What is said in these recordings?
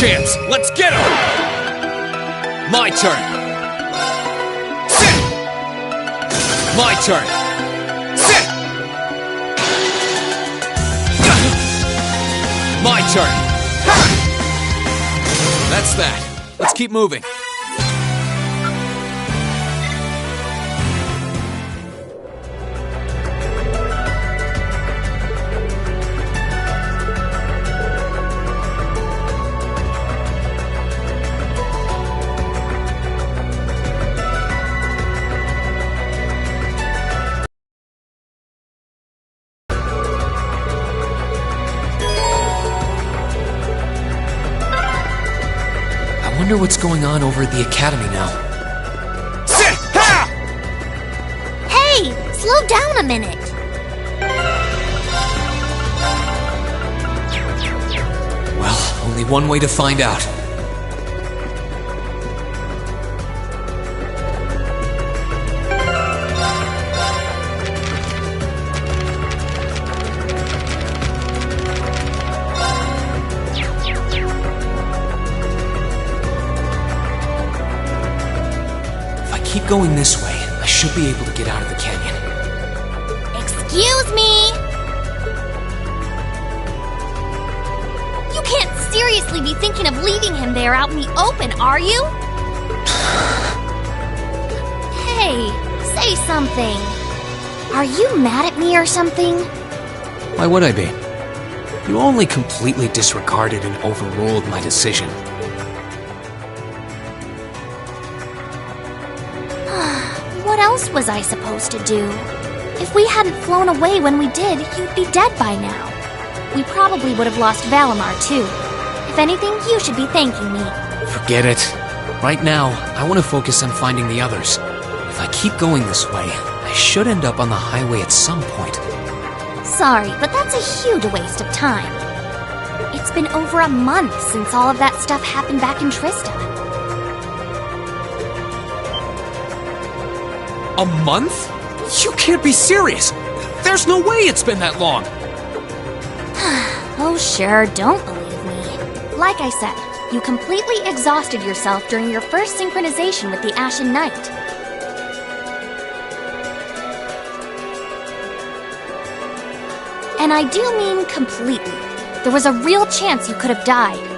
chance. Let's get him! My turn. Sit! My turn. Sit! My turn. That's that. Let's keep moving. I wonder what's going on over at the academy now. Sit! Ha! Hey! Slow down a minute! Well, only one way to find out. Keep going this way. I should be able to get out of the canyon. Excuse me! You can't seriously be thinking of leaving him there out in the open, are you? Hey, say something. Are you mad at me or something? Why would I be? You only completely disregarded and overruled my decision. What else was I supposed to do? If we hadn't flown away when we did, you'd be dead by now. We probably would have lost Valimar, too. If anything, you should be thanking me. Forget it. Right now, I want to focus on finding the others. If I keep going this way, I should end up on the highway at some point. Sorry, but that's a huge waste of time. It's been over a month since all of that stuff happened back in Trista. A month? You can't be serious! There's no way it's been that long! Oh sure, don't believe me. Like I said, you completely exhausted yourself during your first synchronization with the Ashen Knight. And I do mean completely. There was a real chance you could have died.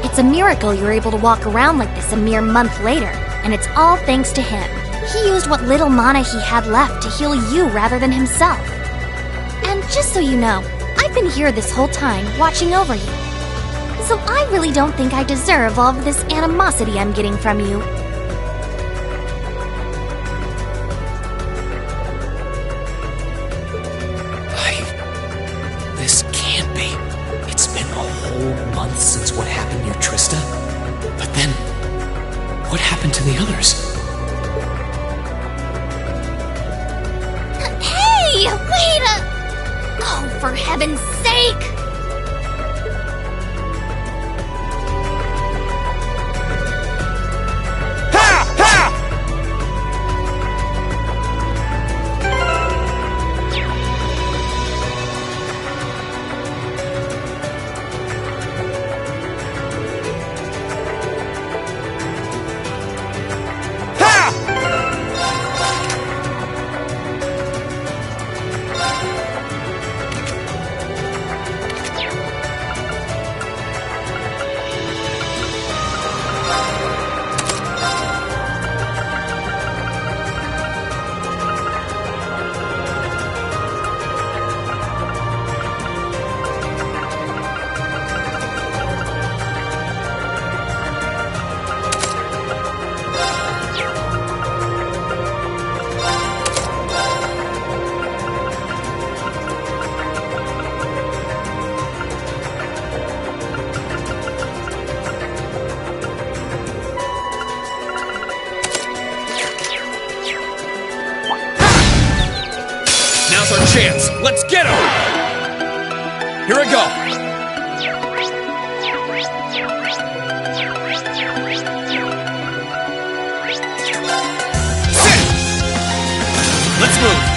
It's a miracle you're able to walk around like this a mere month later, and it's all thanks to him. He used what little mana he had left to heal you rather than himself. And just so you know, I've been here this whole time, watching over you. So I really don't think I deserve all of this animosity I'm getting from you. This can't be. It's been a whole month since what happened near Trista. But then, what happened to the others? Hey! Wait a... Oh, for heaven's sake! chance! Let's get him! Here I go! Let's move!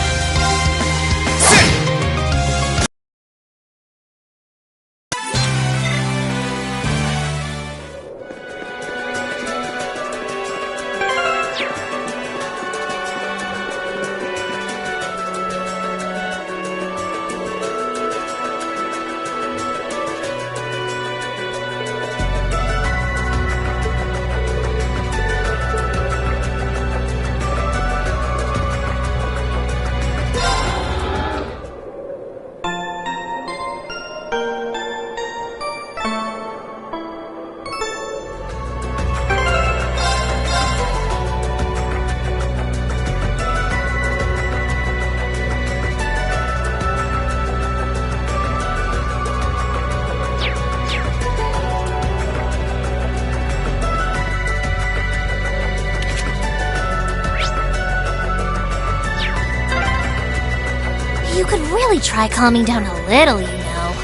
You could really try calming down a little, you know.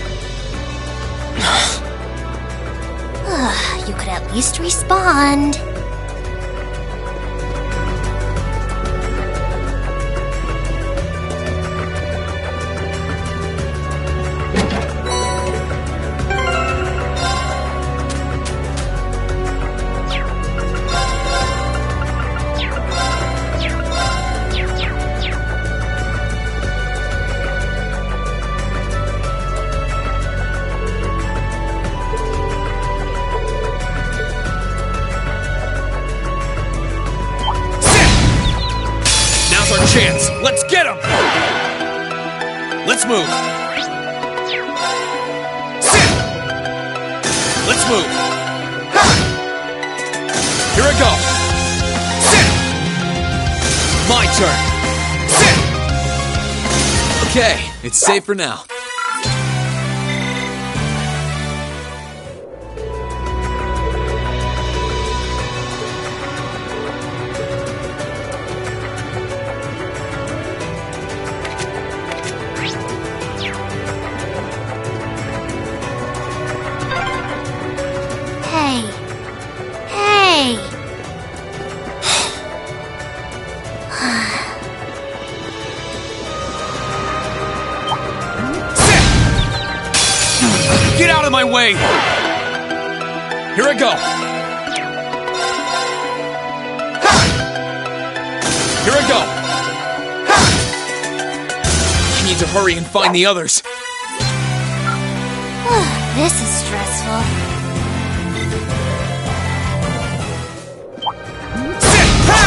You could at least respond. Chance. Let's get him! Let's move. Sit! Let's move. Ha! Here I go. Sit! My turn. Sit! Okay, it's safe for now. Get out of my way! Here I go! Ha! Here I go! Ha! I need to hurry and find the others. This is stressful. Sit! Ha!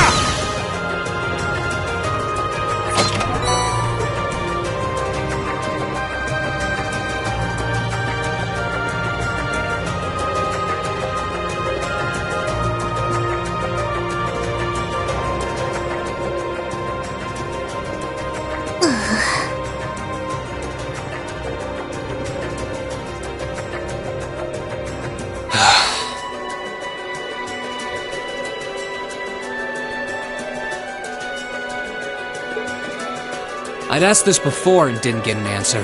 I'd asked this before and didn't get an answer.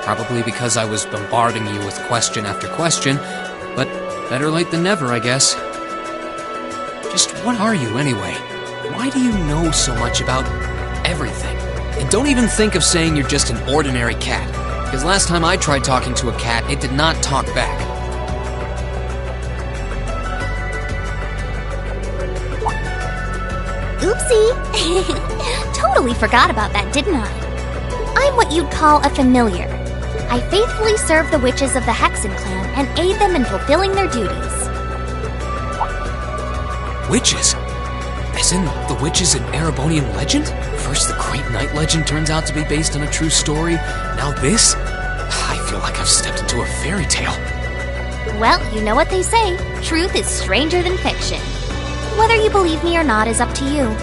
Probably because I was bombarding you with question after question, but better late than never, I guess. Just what are you, anyway? Why do you know so much about everything? And don't even think of saying you're just an ordinary cat, because last time I tried talking to a cat, it did not talk back. Oopsie! Totally forgot about that, didn't I? I'm what you'd call a familiar. I faithfully serve the witches of the Hexen clan and aid them in fulfilling their duties. Witches? As in the witches in Erebonian legend? First the Great Night legend turns out to be based on a true story, now this? I feel like I've stepped into a fairy tale. Well, you know what they say, truth is stranger than fiction. Whether you believe me or not is up to you.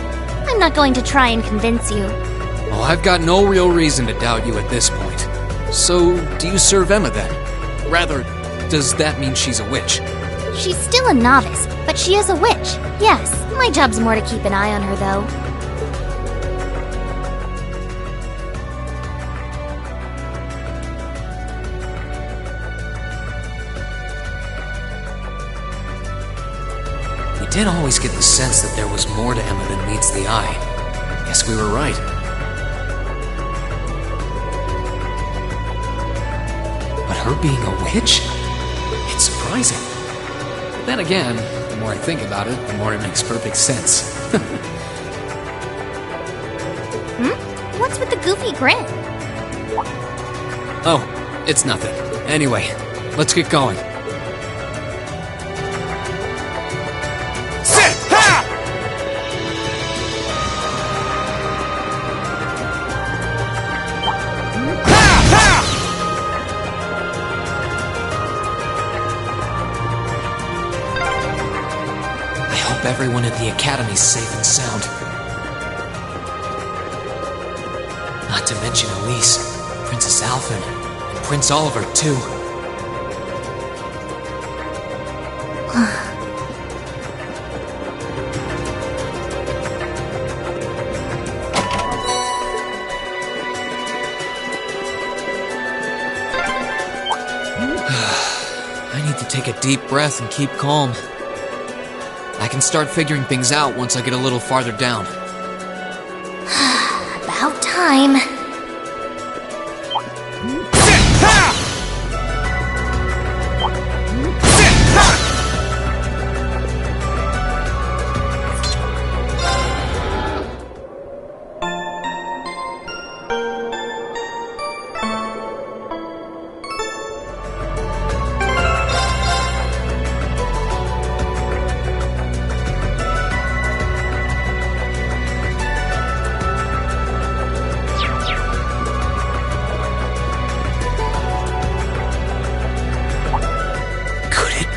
I'm not going to try and convince you. Well, I've got no real reason to doubt you at this point. So, do you serve Emma then? Rather, does that mean she's a witch? She's still a novice, but she is a witch. Yes, my job's more to keep an eye on her, though. We did always get the sense that there was more to Emma than meets the eye. Guess we were right. But her being a witch? It's surprising. But then again, the more I think about it, the more it makes perfect sense. What's with the goofy grin? Oh, it's nothing. Anyway, let's get going. Sit! Ha! Ha! Ha! I hope everyone at the Academy's safe and sound. Not to mention Elise, Princess Alphen, and Prince Oliver, too. I need to take a deep breath and keep calm. I can start figuring things out once I get a little farther down. About time. Sit! Ha! Sit! Ha!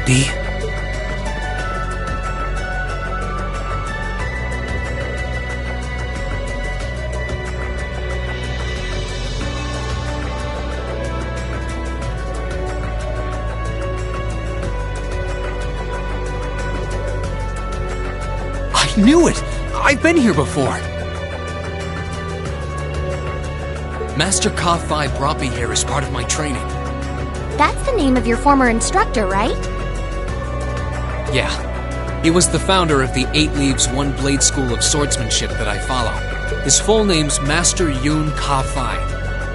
Be? I knew it! I've been here before! Master Ka-Fi brought me here as part of my training. That's the name of your former instructor, right? Yeah. He was the founder of the 8 Leaves, 1 Blade School of Swordsmanship that I follow. His full name's Master Yun Ka-Fi,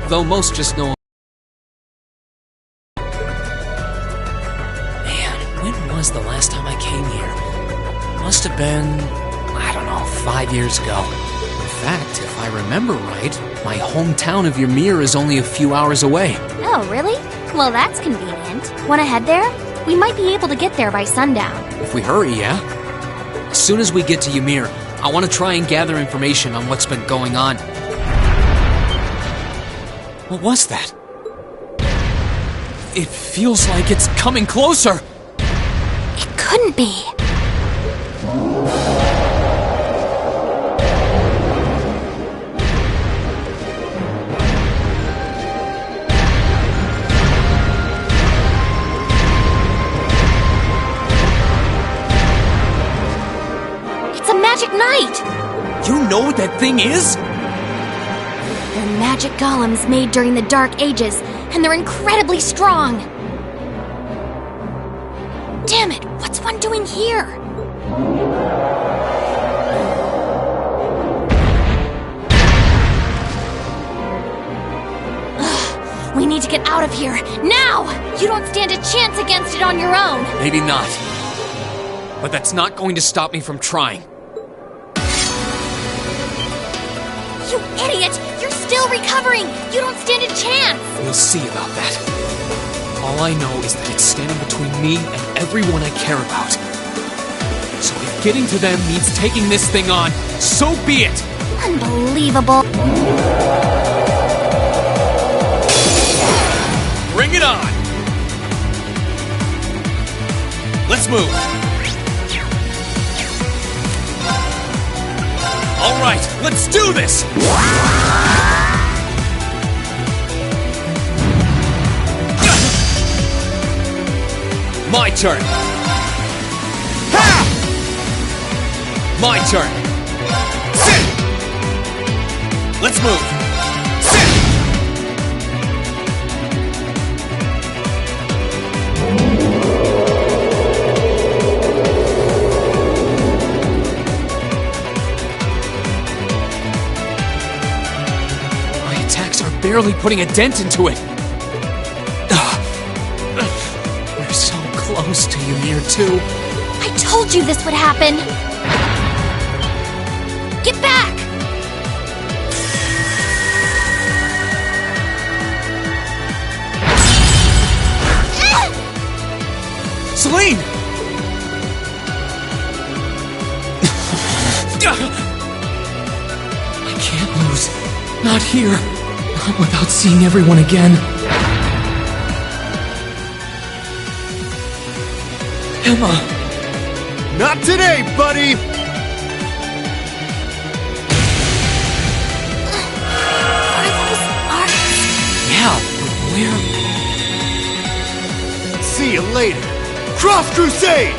though most just know him. Man, when was the last time I came here? Must have been, I don't know, 5 years ago. In fact, if I remember right, my hometown of Ymir is only a few hours away. Oh, really? Well, that's convenient. Wanna head there? We might be able to get there by sundown. If we hurry, yeah? As soon as we get to Ymir, I want to try and gather information on what's been going on. What was that? It feels like it's coming closer! It couldn't be. Magic Knight! You know what that thing is? They're magic golems made during the Dark Ages, and they're incredibly strong! Damn it, what's one doing here? Ugh, we need to get out of here, now! You don't stand a chance against it on your own! Maybe not. But that's not going to stop me from trying. You idiot! You're still recovering! You don't stand a chance! We'll see about that. All I know is that it's standing between me and everyone I care about. So if getting to them means taking this thing on, so be it! Unbelievable! Bring it on! Let's move! All right, let's do this! My turn! Ha! My turn! Sit! Let's move! Sit! barely putting a dent into it. We're so close to Ymir too. I told you this would happen! Get back! Celine! I can't lose. Not here. Not without seeing everyone again. Emma! Not today, buddy! Are those arcs? Yeah, but where? See you later. Cross Crusade!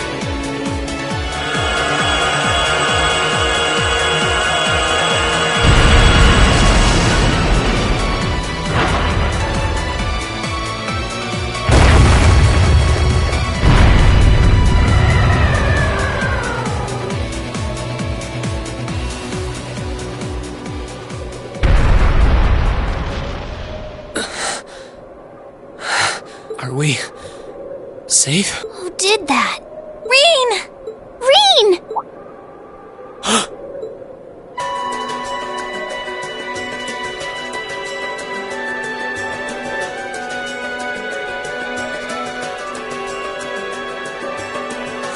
Are we safe? Who did that? Reen! Reen!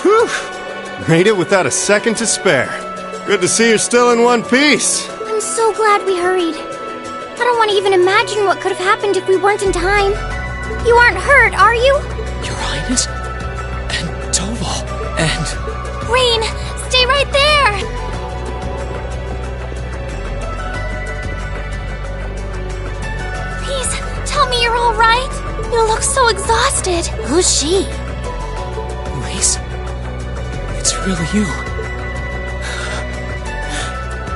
Whew! Made it without a second to spare. Good to see you're still in one piece. I'm so glad we hurried. I don't want to even imagine what could have happened if we weren't in time. You aren't hurt, are you? Your Highness? And Toval? And... Reen, stay right there! Please, tell me you're all right. You look so exhausted. Who's she? Reese? It's really you.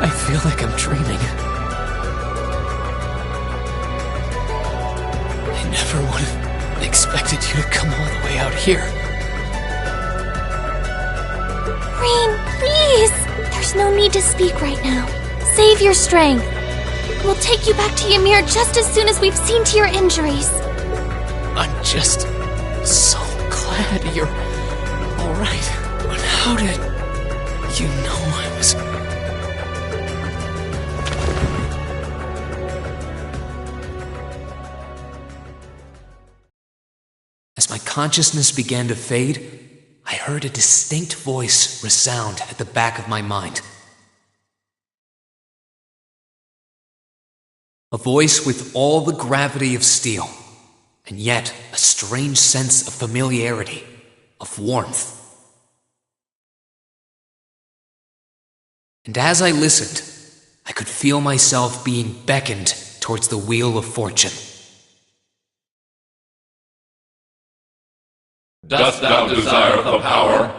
I feel like I'm dreaming. I never would have expected you to come all the way out here. Reen, please! There's no need to speak right now. Save your strength. We'll take you back to Ymir just as soon as we've seen to your injuries. I'm just so glad you're all right. But how did you know I was... As my consciousness began to fade, I heard a distinct voice resound at the back of my mind. A voice with all the gravity of steel, and yet a strange sense of familiarity, of warmth. And as I listened, I could feel myself being beckoned towards the wheel of fortune. Dost thou desire the power?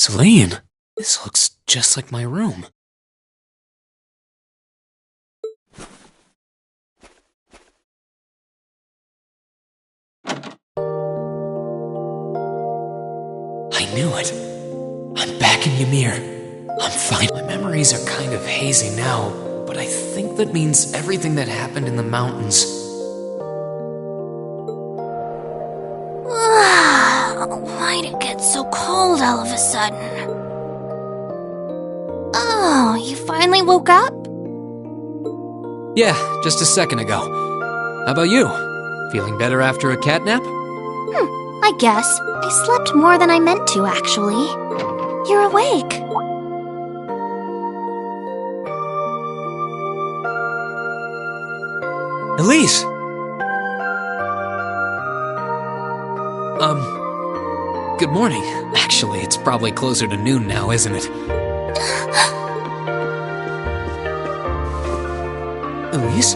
Celine, this looks just like my room. I knew it. I'm back in Ymir. I'm fine. My memories are kind of hazy now, but I think that means everything that happened in the mountains. Why'd it get so cold all of a sudden? Oh, you finally woke up? Yeah, just a second ago. How about you? Feeling better after a catnap? I guess. I slept more than I meant to, actually. You're awake. Elise! Good morning. Actually, it's probably closer to noon now, isn't it? Elise?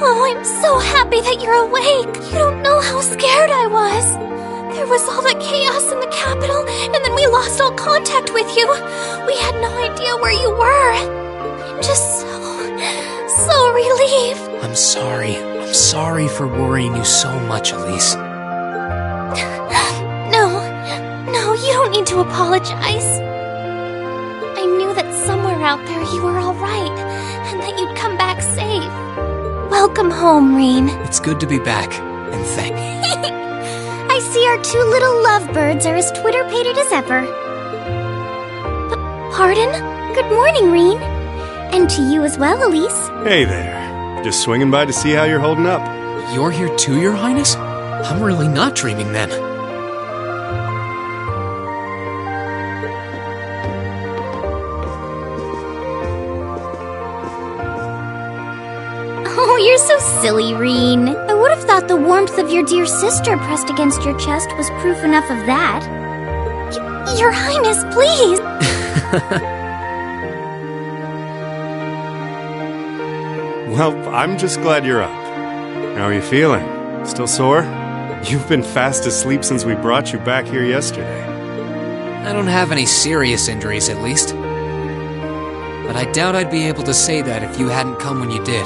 Oh, I'm so happy that you're awake. You don't know how scared I was. There was all that chaos in the capital, and then we lost all contact with you. We had no idea where you were. I'm just so relieved. I'm sorry. I'm sorry for worrying you so much, Elise. No, you don't need to apologize. I knew that somewhere out there you were all right, and that you'd come back safe. Welcome home, Reen. It's good to be back, and thank you. I see our two little lovebirds are as Twitter-pated as ever. Pardon? Good morning, Reen. And to you as well, Elise. Hey there. Just swinging by to see how you're holding up. You're here too, Your Highness? I'm really not dreaming then. Oh, you're so silly, Reen. I would have thought the warmth of your dear sister pressed against your chest was proof enough of that. Your Highness, please! Well, I'm just glad you're up. How are you feeling? Still sore? You've been fast asleep since we brought you back here yesterday. I don't have any serious injuries, at least. But I doubt I'd be able to say that if you hadn't come when you did.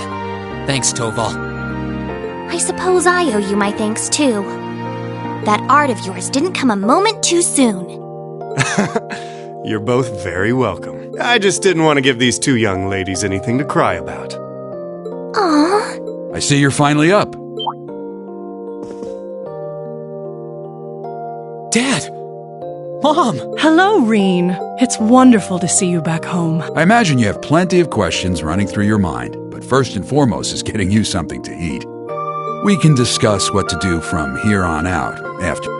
Thanks, Toval. I suppose I owe you my thanks, too. That art of yours didn't come a moment too soon. You're both very welcome. I just didn't want to give these two young ladies anything to cry about. Aww. I see you're finally up. Dad! Mom! Hello, Reen. It's wonderful to see you back home. I imagine you have plenty of questions running through your mind, but first and foremost is getting you something to eat. We can discuss what to do from here on out after.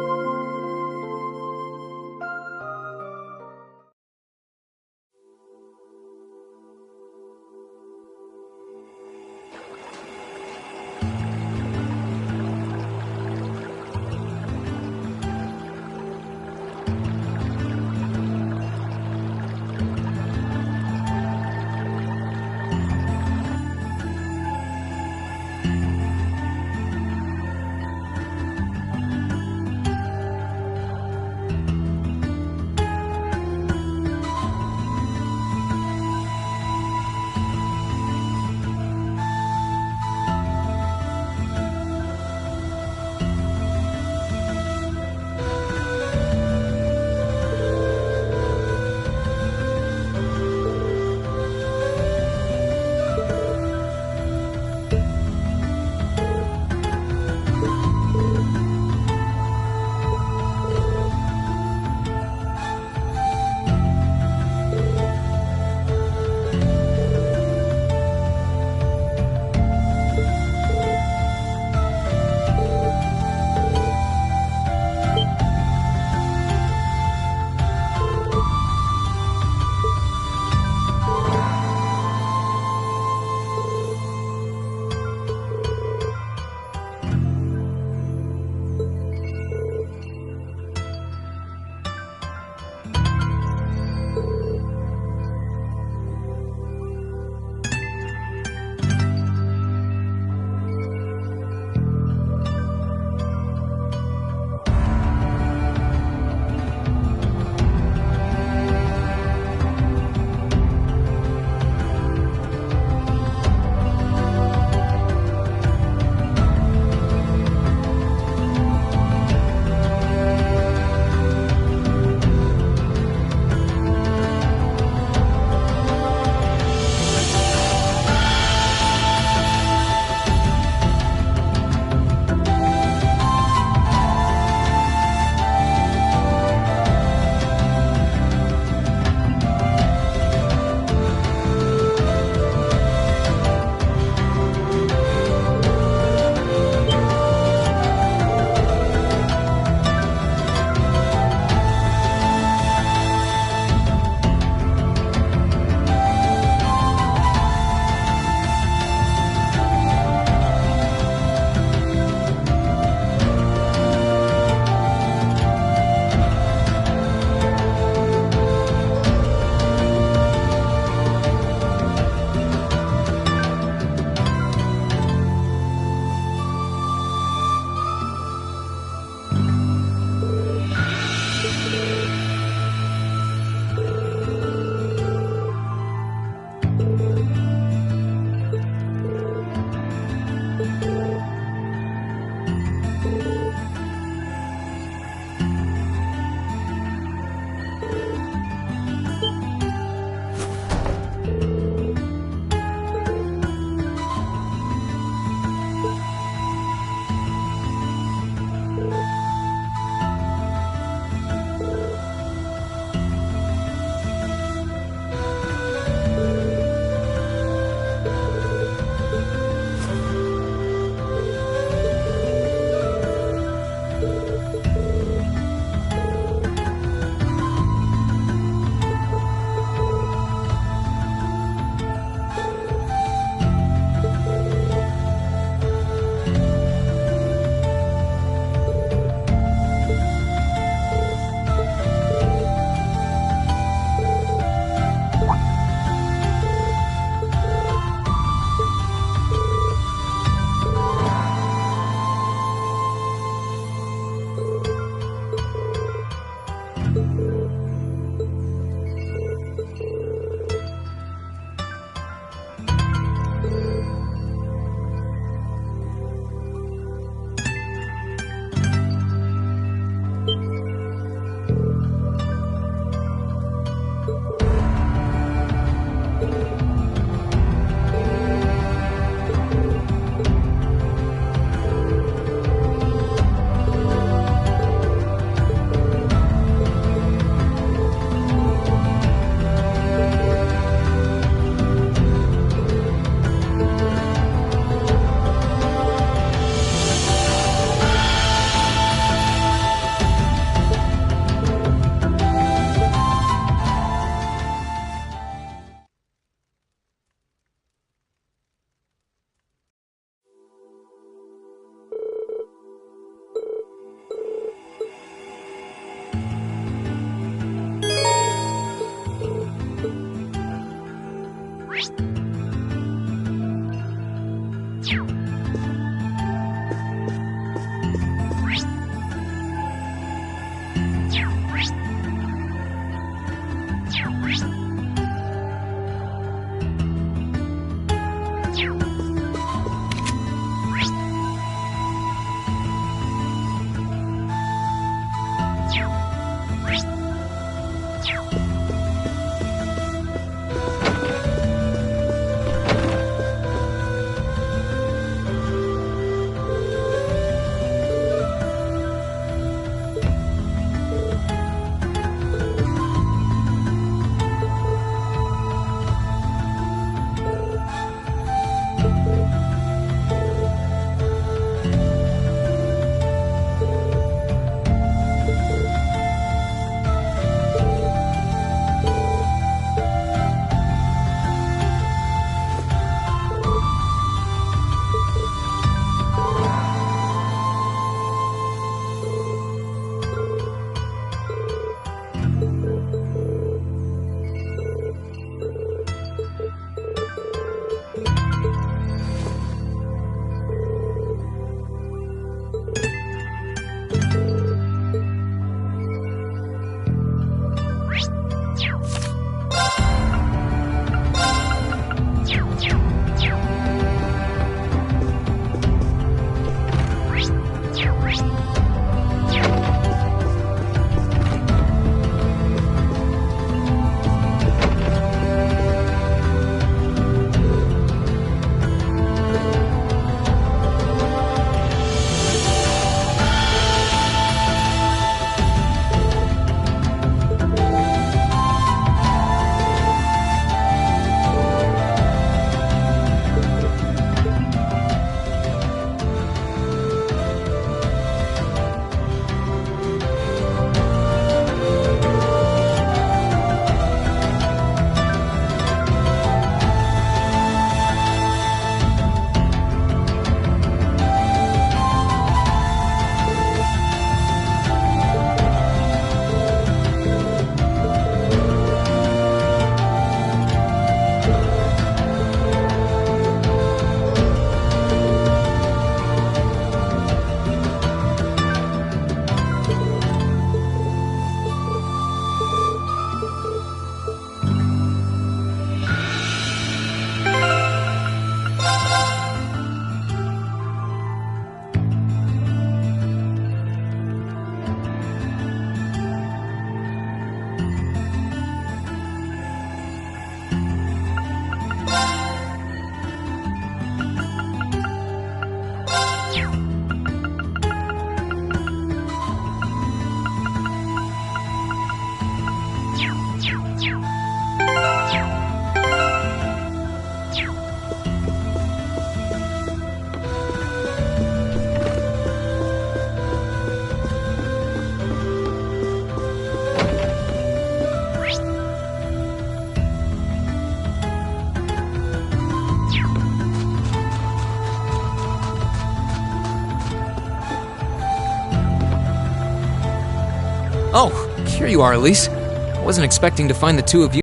Oh, here you are, Elise. I wasn't expecting to find the two of you.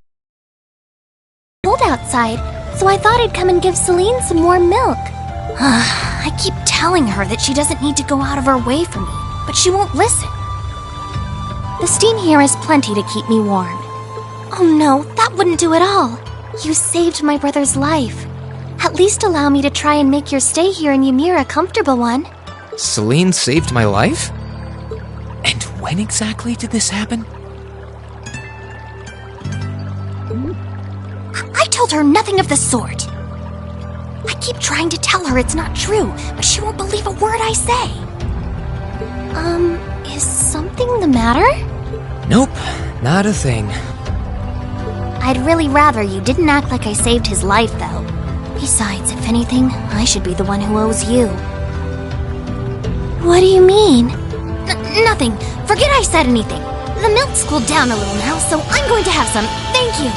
Cold outside, so I thought I'd come and give Celine some warm milk. I keep telling her that she doesn't need to go out of her way for me, but she won't listen. The steam here is plenty to keep me warm. Oh no, that wouldn't do at all. You saved my brother's life. At least allow me to try and make your stay here in Ymir a comfortable one. Celine saved my life? And when exactly did this happen? I told her nothing of the sort. I keep trying to tell her it's not true, but she won't believe a word I say. Is something the matter? Nope, not a thing. I'd really rather you didn't act like I saved his life, though. Besides, if anything, I should be the one who owes you. What do you mean? Nothing. Forget I said anything. The milk's cooled down a little now, so I'm going to have some. Thank you.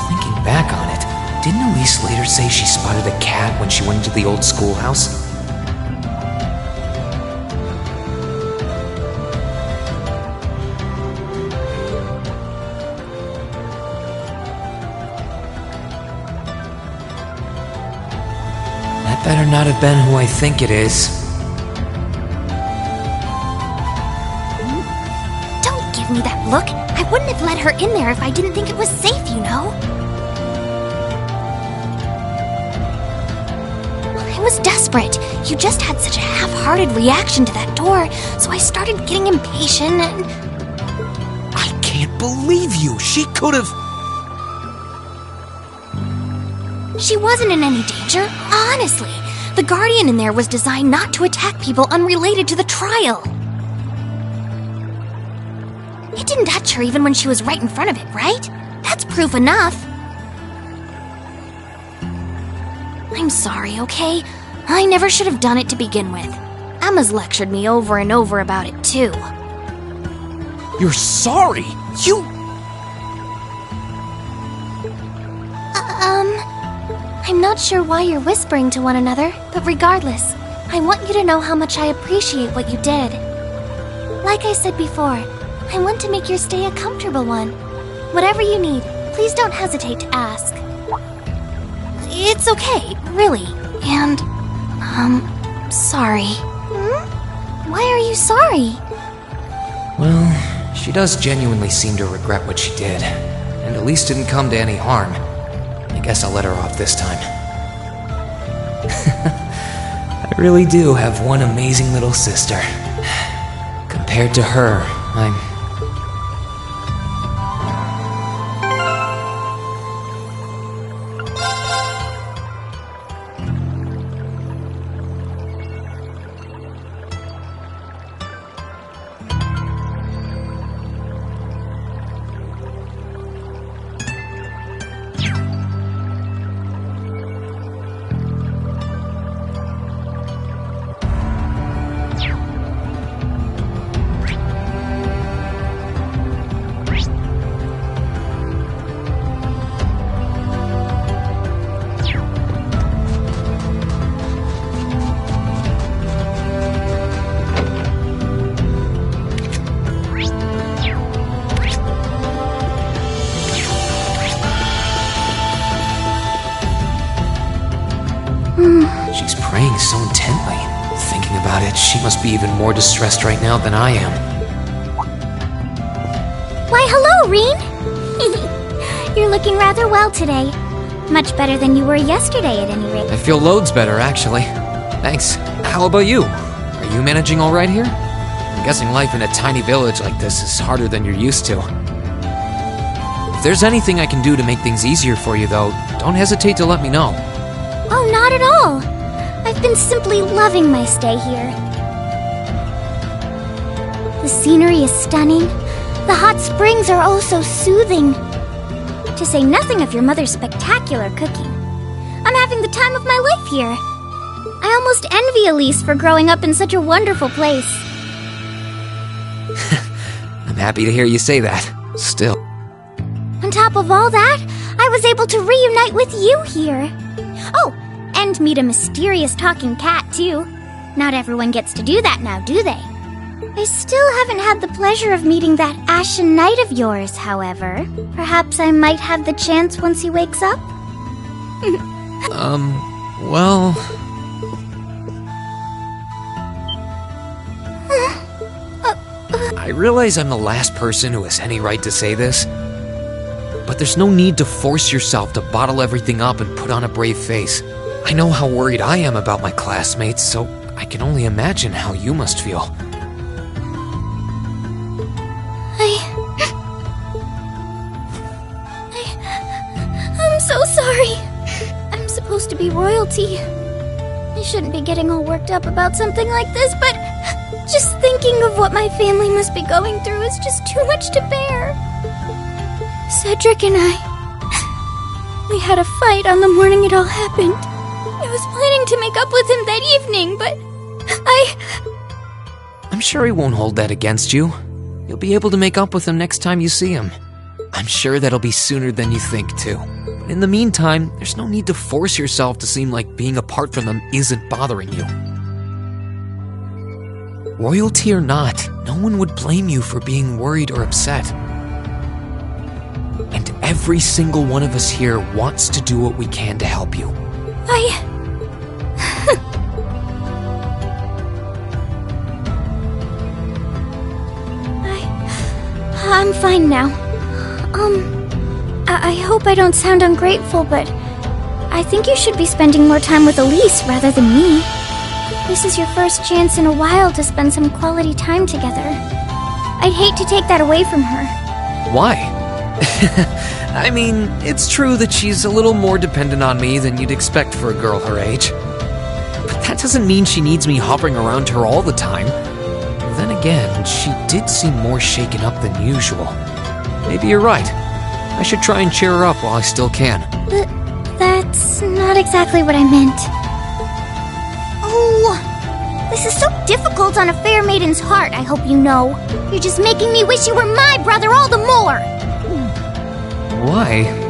Thinking back on it, didn't Elise later say she spotted a cat when she went into the old schoolhouse? That better not have been who I think it is. Don't give me that look. I wouldn't have let her in there if I didn't think it was safe, you know. I was desperate. You just had such a half-hearted reaction to that door, so I started getting impatient and... I can't believe you! She could've... She wasn't in any danger, honestly. The Guardian in there was designed not to attack people unrelated to the trial. It didn't touch her even when she was right in front of it, right? That's proof enough. I'm sorry, okay? I never should have done it to begin with. Emma's lectured me over and over about it, too. You're sorry? You... I'm not sure why you're whispering to one another, but regardless, I want you to know how much I appreciate what you did. Like I said before, I want to make your stay a comfortable one. Whatever you need, please don't hesitate to ask. It's okay, really. And, sorry. Why are you sorry? Well, she does genuinely seem to regret what she did, and at least didn't come to any harm. I guess I'll let her off this time. I really do have one amazing little sister. Compared to her, I'm... She's praying so intently. Thinking about it, she must be even more distressed right now than I am. Why, hello, Reen! You're looking rather well today. Much better than you were yesterday, at any rate. I feel loads better, actually. Thanks. How about you? Are you managing all right here? I'm guessing life in a tiny village like this is harder than you're used to. If there's anything I can do to make things easier for you, though, don't hesitate to let me know. Oh, not at all. I've been simply loving my stay here. The scenery is stunning. The hot springs are oh so soothing. To say nothing of your mother's spectacular cooking. I'm having the time of my life here. I almost envy Elise for growing up in such a wonderful place. I'm happy to hear you say that. Still. On top of all that, I was able to reunite with you here. Oh, and meet a mysterious talking cat, too. Not everyone gets to do that now, do they? I still haven't had the pleasure of meeting that Ashen Knight of yours, however. Perhaps I might have the chance once he wakes up? Well... I realize I'm the last person who has any right to say this, but there's no need to force yourself to bottle everything up and put on a brave face. I know how worried I am about my classmates, so I can only imagine how you must feel. I'm so sorry. I'm supposed to be royalty. I shouldn't be getting all worked up about something like this, but just thinking of what my family must be going through is just too much to bear. Cedric and we had a fight on the morning it all happened. I was planning to make up with him that evening, but I'm sure he won't hold that against you. You'll be able to make up with him next time you see him. I'm sure that'll be sooner than you think, too. But in the meantime, there's no need to force yourself to seem like being apart from them isn't bothering you. Royalty or not, no one would blame you for being worried or upset. And every single one of us here wants to do what we can to help you. I'm fine now. I hope I don't sound ungrateful, but I think you should be spending more time with Elise rather than me. This is your first chance in a while to spend some quality time together. I'd hate to take that away from her. Why? I mean, it's true that she's a little more dependent on me than you'd expect for a girl her age. But that doesn't mean she needs me hovering around her all the time. Then again, she did seem more shaken up than usual. Maybe you're right. I should try and cheer her up while I still can. That's not exactly what I meant. Oh, this is so difficult on a fair maiden's heart, I hope you know. You're just making me wish you were my brother all the more! Why?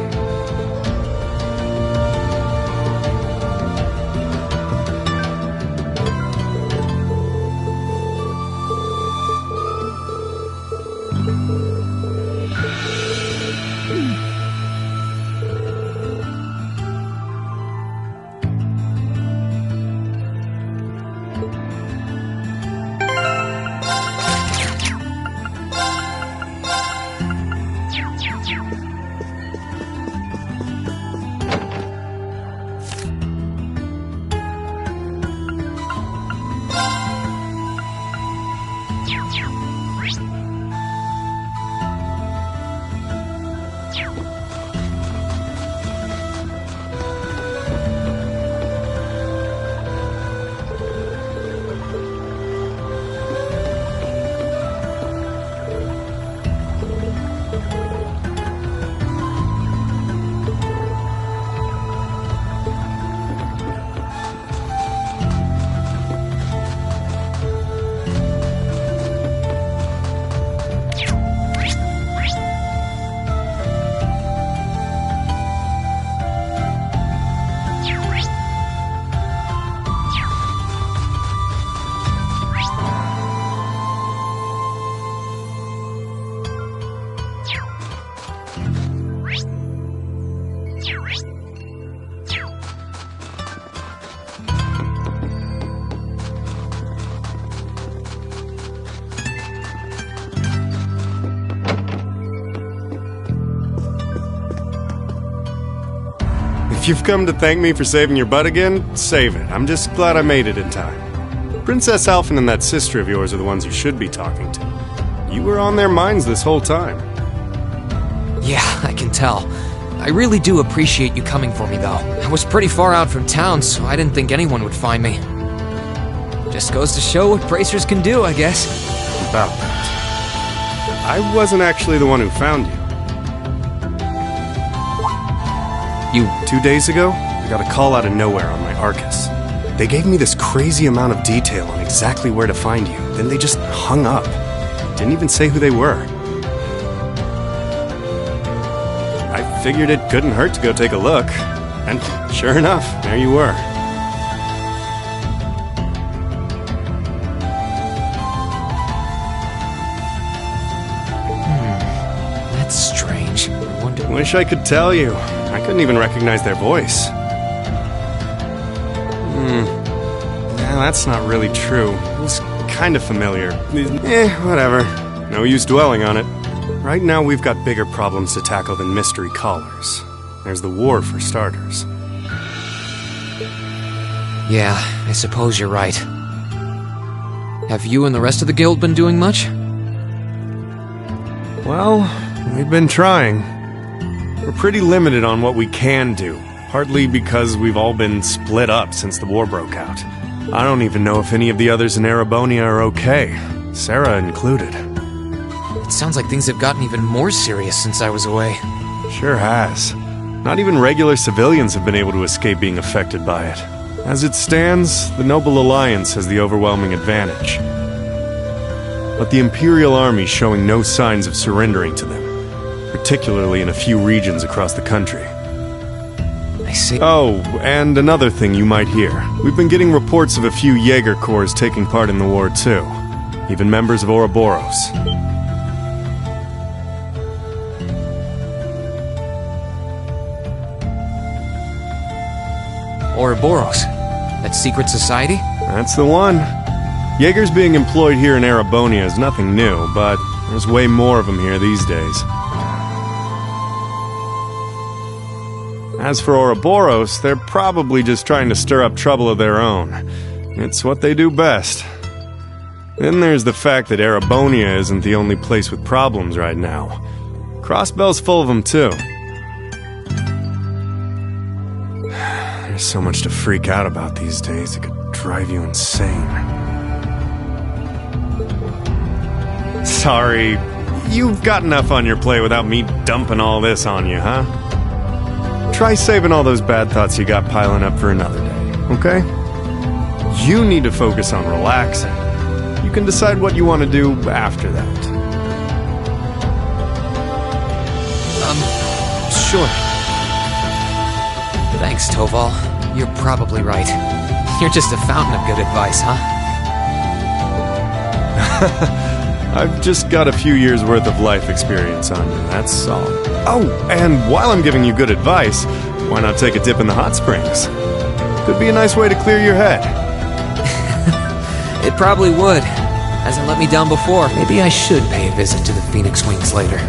If you've come to thank me for saving your butt again, save it. I'm just glad I made it in time. Princess Alphen and that sister of yours are the ones you should be talking to. You were on their minds this whole time. Yeah, I can tell. I really do appreciate you coming for me, though. I was pretty far out from town, so I didn't think anyone would find me. Just goes to show what bracers can do, I guess. About that. I wasn't actually the one who found you. 2 days ago, I got a call out of nowhere on my Arcus. They gave me this crazy amount of detail on exactly where to find you, then they just hung up. Didn't even say who they were. I figured it couldn't hurt to go take a look, and sure enough, there you were. Wish I could tell you. I couldn't even recognize their voice. Yeah, that's not really true. It was kind of familiar. Whatever. No use dwelling on it. Right now we've got bigger problems to tackle than mystery callers. There's the war for starters. Yeah, I suppose you're right. Have you and the rest of the guild been doing much? Well, we've been trying. We're pretty limited on what we can do, partly because we've all been split up since the war broke out. I don't even know if any of the others in Erebonia are okay, Sarah included. It sounds like things have gotten even more serious since I was away. Sure has. Not even regular civilians have been able to escape being affected by it. As it stands, the Noble Alliance has the overwhelming advantage. But the Imperial Army's showing no signs of surrendering to them, particularly in a few regions across the country. I see. Oh, and another thing you might hear. We've been getting reports of a few Jaeger Corps taking part in the war too. Even members of Ouroboros. Ouroboros? That secret society? That's the one. Jaegers being employed here in Erebonia is nothing new, but there's way more of them here these days. As for Ouroboros, they're probably just trying to stir up trouble of their own. It's what they do best. Then there's the fact that Erebonia isn't the only place with problems right now. Crossbell's full of them too. There's so much to freak out about these days, it could drive you insane. Sorry, you've got enough on your plate without me dumping all this on you, huh? Try saving all those bad thoughts you got piling up for another day, okay? You need to focus on relaxing. You can decide what you want to do after that. Sure. Thanks, Toval. You're probably right. You're just a fountain of good advice, huh? I've just got a few years' worth of life experience on you, that's all. Oh, and while I'm giving you good advice, why not take a dip in the hot springs? Could be a nice way to clear your head. It probably would. Hasn't let me down before. Maybe I should pay a visit to the Phoenix Wings later.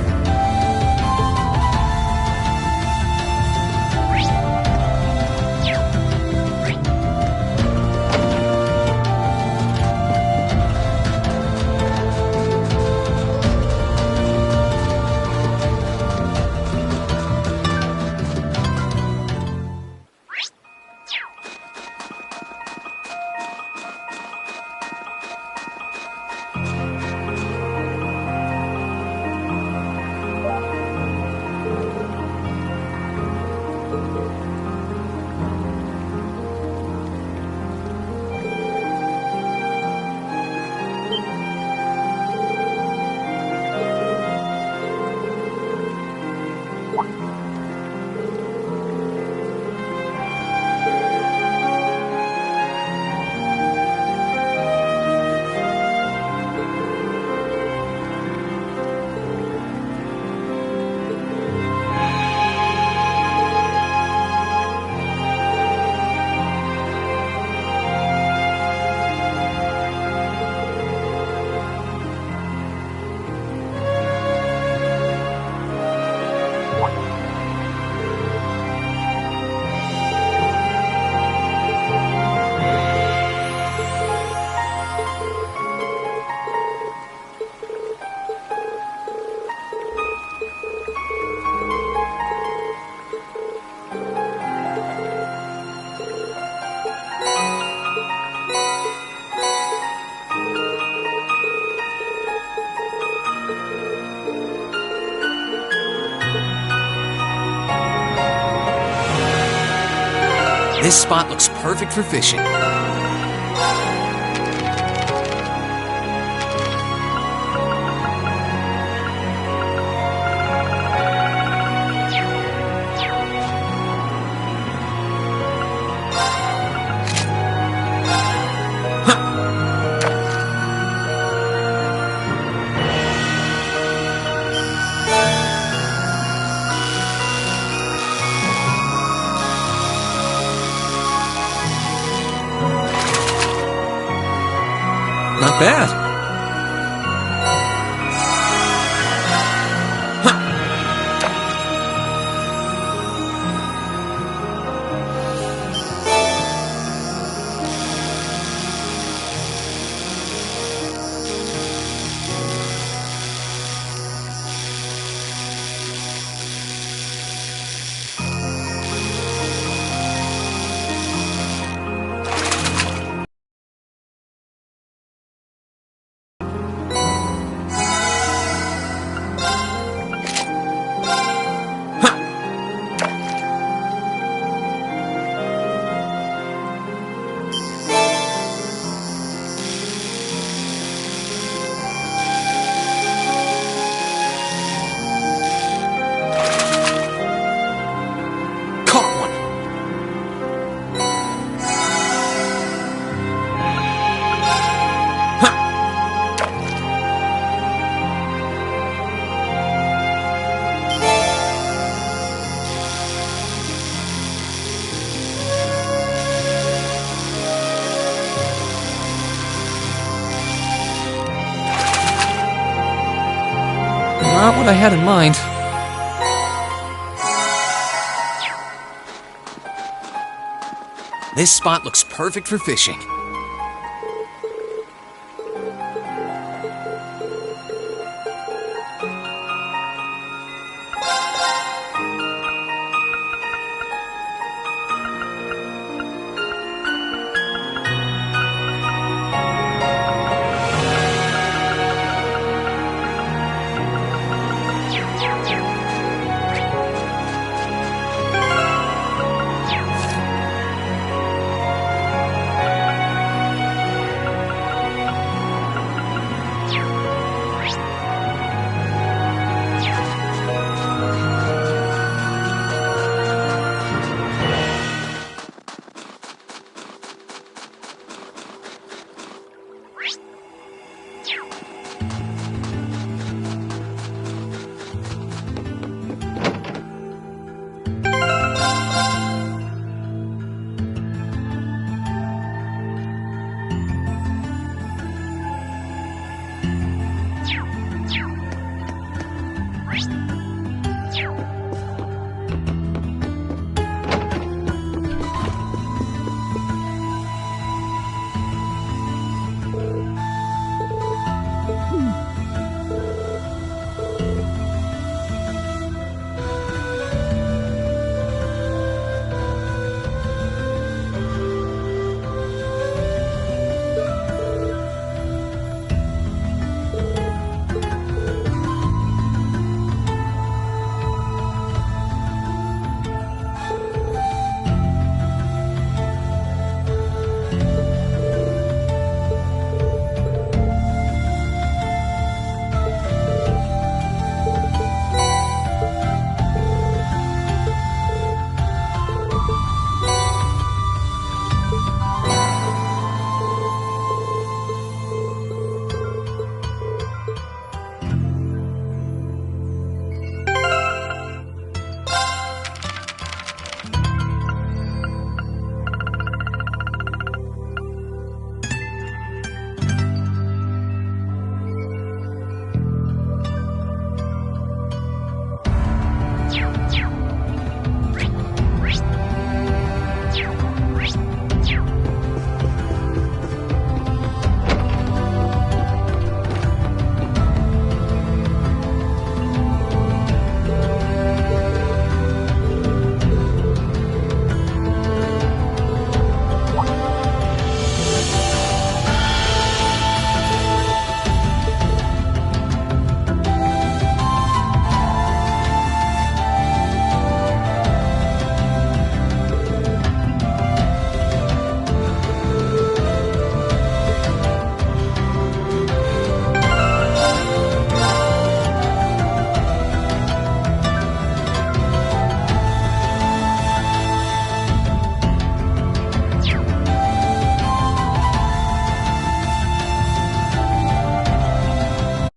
This spot looks perfect for fishing. Not bad. Not what I had in mind. This spot looks perfect for fishing.